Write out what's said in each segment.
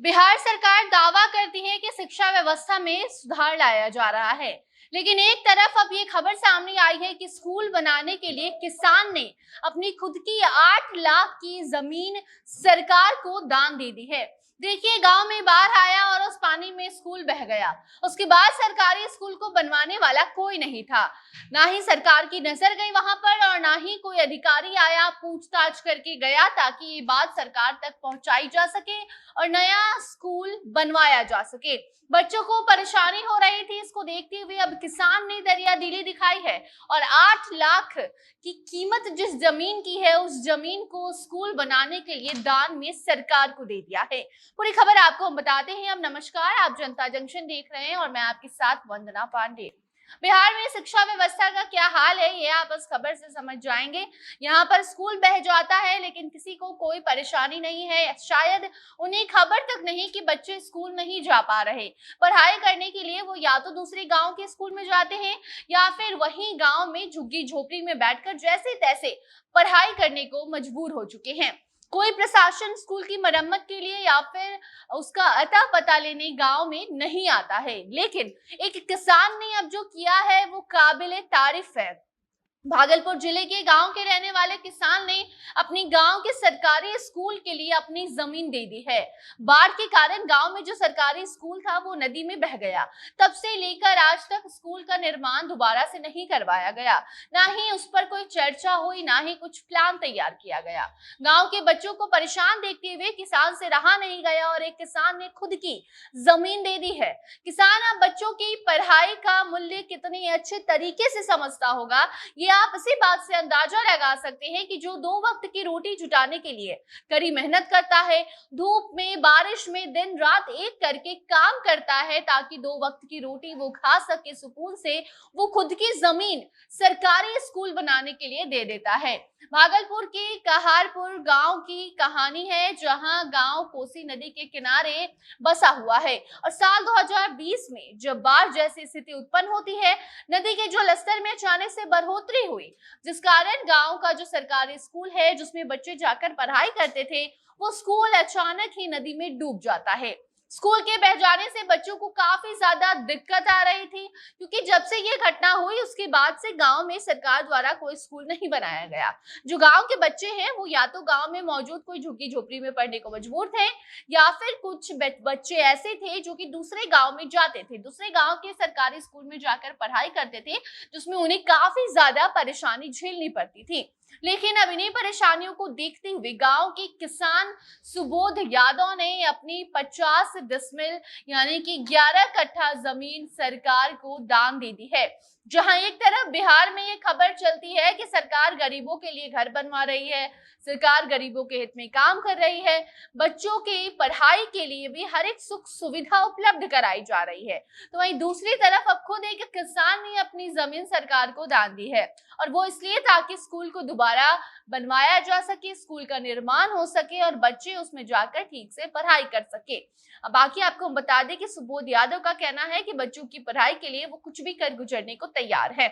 बिहार सरकार दावा करती है कि शिक्षा व्यवस्था में सुधार लाया जा रहा है, लेकिन एक तरफ अब ये खबर सामने आई है कि स्कूल बनाने के लिए किसान ने अपनी खुद की 8 लाख की जमीन सरकार को दान दे दी है। देखिए, गांव में बाढ़ आया और उस पानी में स्कूल बह गया। उसके बाद सरकारी स्कूल को बनवाने वाला कोई नहीं था। ना ही सरकार की नजर गई वहां पर और ना ही कोई अधिकारी आया पूछताछ करके गया ताकि ये बात सरकार तक पहुंचाई जा सके और नया स्कूल बनवाया जा सके। बच्चों को परेशानी हो रही थी, इसको देखते हुए अब किसान ने दरियादिली दिखाई है और 8 लाख की कीमत जिस जमीन की है उस जमीन को स्कूल बनाने के लिए दान में सरकार को दे दिया है। पूरी खबर आपको हम बताते हैं। अब नमस्कार, आप जनता जंक्शन देख रहे हैं और मैं आपके साथ वंदना पांडे। बिहार में शिक्षा व्यवस्था का क्या हाल है ये आप इस खबर से समझ जाएंगे। यहाँ पर स्कूल बह जाता है लेकिन किसी को कोई परेशानी नहीं है। शायद उन्हें खबर तक नहीं कि बच्चे स्कूल नहीं जा पा रहे। पढ़ाई करने के लिए वो या तो दूसरे गांव के स्कूल में जाते हैं या फिर वहीं गांव में झुग्गी झोपड़ी में बैठकर जैसे तैसे पढ़ाई करने को मजबूर हो चुके हैं। कोई प्रशासन स्कूल की मरम्मत के लिए या फिर उसका अता पता लेने गांव में नहीं आता है, लेकिन एक किसान ने अब जो किया है वो काबिले तारीफ है। भागलपुर जिले के गांव के रहने वाले किसान ने अपनी गांव के सरकारी स्कूल के लिए अपनी जमीन दे दी है। बाढ़ के कारण गांव में जो सरकारी स्कूल था वो नदी में बह गया। तब से लेकर आज तक स्कूल का निर्माण दोबारा से नहीं करवाया गया। ना ही उस पर कोई चर्चा हुई, ना ही कुछ प्लान तैयार किया गया। गांव के बच्चों को परेशान देखते हुए किसान से रहा नहीं गया और एक किसान ने खुद की जमीन दे दी है। किसान अब बच्चों की पढ़ाई का मूल्य कितने अच्छे तरीके से समझता होगा, ये आप इसी बात से अंदाजा लगा सकते हैं कि जो 2 वक्त की रोटी जुटाने के लिए कड़ी मेहनत करता है, धूप में बारिश में दिन रात एक करके काम करता है ताकि 2 वक्त की रोटी वो खा सके सुकून से, वो खुद की जमीन सरकारी स्कूल बनाने के लिए दे देता है। भागलपुर के कहारपुर गांव की कहानी है, जहां गांव कोसी नदी के किनारे बसा हुआ है और साल 2020 में जब बाढ़ जैसी स्थिति उत्पन्न होती है, नदी के जलस्तर में अचानक से बढ़ोतरी हुई, जिस कारण गांव का जो सरकारी स्कूल है जिसमें बच्चे जाकर पढ़ाई करते थे, वो स्कूल अचानक ही नदी में डूब जाता है। स्कूल के बह जाने से बच्चों को काफी ज्यादा दिक्कत आ रही थी, क्योंकि जब से ये घटना हुई उसके बाद से गांव में सरकार द्वारा कोई स्कूल नहीं बनाया गया। जो गांव के बच्चे हैं वो या तो गांव में मौजूद कोई झुग्गी झोपड़ी में पढ़ने को मजबूर थे या फिर कुछ बच्चे ऐसे थे जो कि दूसरे गांव में जाते थे, दूसरे गांव के सरकारी स्कूल में जाकर पढ़ाई करते थे, जिसमें उन्हें काफी ज्यादा परेशानी झेलनी पड़ती थी। लेकिन अब इन्हीं परेशानियों को देखते हुए गांव के किसान सुबोध यादव ने अपनी 50 डिसमिल यानी कि 11 कट्ठा जमीन सरकार को दान दे दी है। जहां एक तरफ बिहार में ये खबर चलती है कि सरकार गरीबों के लिए घर बनवा रही है, सरकार गरीबों के हित में काम कर रही है, बच्चों की पढ़ाई के लिए भी हर एक सुख सुविधा उपलब्ध कराई जा रही है, तो वहीं दूसरी तरफ अब खुद एक किसान ने अपनी जमीन सरकार को दान दी है और वो इसलिए ताकि स्कूल को दोबारा बनवाया जा सके, स्कूल का निर्माण हो सके और बच्चे उसमें जाकर ठीक से पढ़ाई कर सके। अब बाकी आपको हम बता दें कि सुबोध यादव का कहना है कि बच्चों की पढ़ाई के लिए वो कुछ भी कर गुजरने को तैयार है,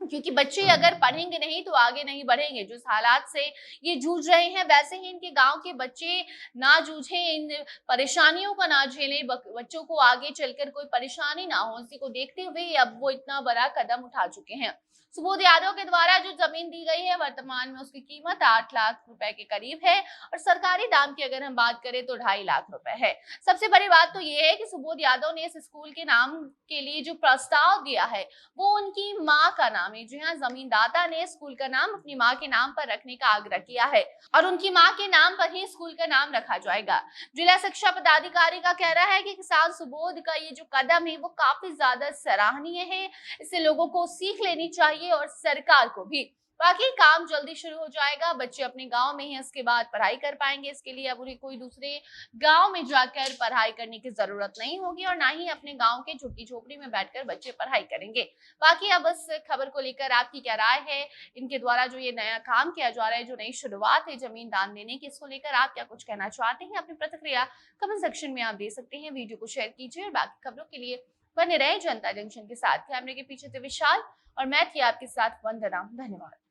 क्योंकि बच्चे अगर पढ़ेंगे नहीं तो आगे नहीं बढ़ेंगे। जिस हालात से ये जूझ रहे हैं वैसे ही इनके गांव के बच्चे ना जूझें, इन परेशानियों का ना झेलें, बच्चों को आगे चलकर कोई परेशानी ना हो, इसी को देखते हुए अब वो इतना बड़ा कदम उठा चुके हैं। सुबोध यादव के द्वारा जो जमीन दी गई है वर्तमान में उसकी कीमत 8 लाख रुपए के करीब है और सरकारी दाम की अगर हम बात करें तो 2.5 लाख रुपए है। सबसे बड़ी बात तो ये है कि सुबोध यादव ने इस स्कूल के नाम के लिए जो प्रस्ताव दिया है वो उनकी माँ का नाम है। जी हाँ, जमींदाता ने स्कूल का नाम अपनी माँ के नाम पर रखने का आग्रह किया है और उनकी माँ के नाम पर ही स्कूल का नाम रखा जाएगा। जिला शिक्षा पदाधिकारी का कहना है कि किसान सुबोध का ये जो कदम है वो काफी ज्यादा सराहनीय है, इससे लोगों को सीख लेनी चाहिए और सरकार को भी। बाकी काम जल्दी शुरू हो जाएगा, बच्चे अपने गांव में ही इसके बाद पढ़ाई कर पाएंगे। इसके लिए अब उन्हें कोई दूसरे गांव में जाकर पढ़ाई करने की जरूरत नहीं होगी और ना ही अपने गांव के झुग्गी झोपड़ी में बैठकर बच्चे पढ़ाई करेंगे। बाकी अब इस खबर को लेकर आपकी क्या राय है? इनके द्वारा जो ये नया काम किया जा रहा है, जो नई शुरुआत है जमीन दान देने की, इसको लेकर आप क्या कुछ कहना चाहते हैं? अपनी प्रतिक्रिया कमेंट सेक्शन में आप दे सकते हैं। वीडियो को शेयर कीजिए और बाकी खबरों के लिए बने रहे जनता जंक्शन के साथ। कैमरे के पीछे थे विशाल और मैं थी आपके साथ वंदना। धन्यवाद।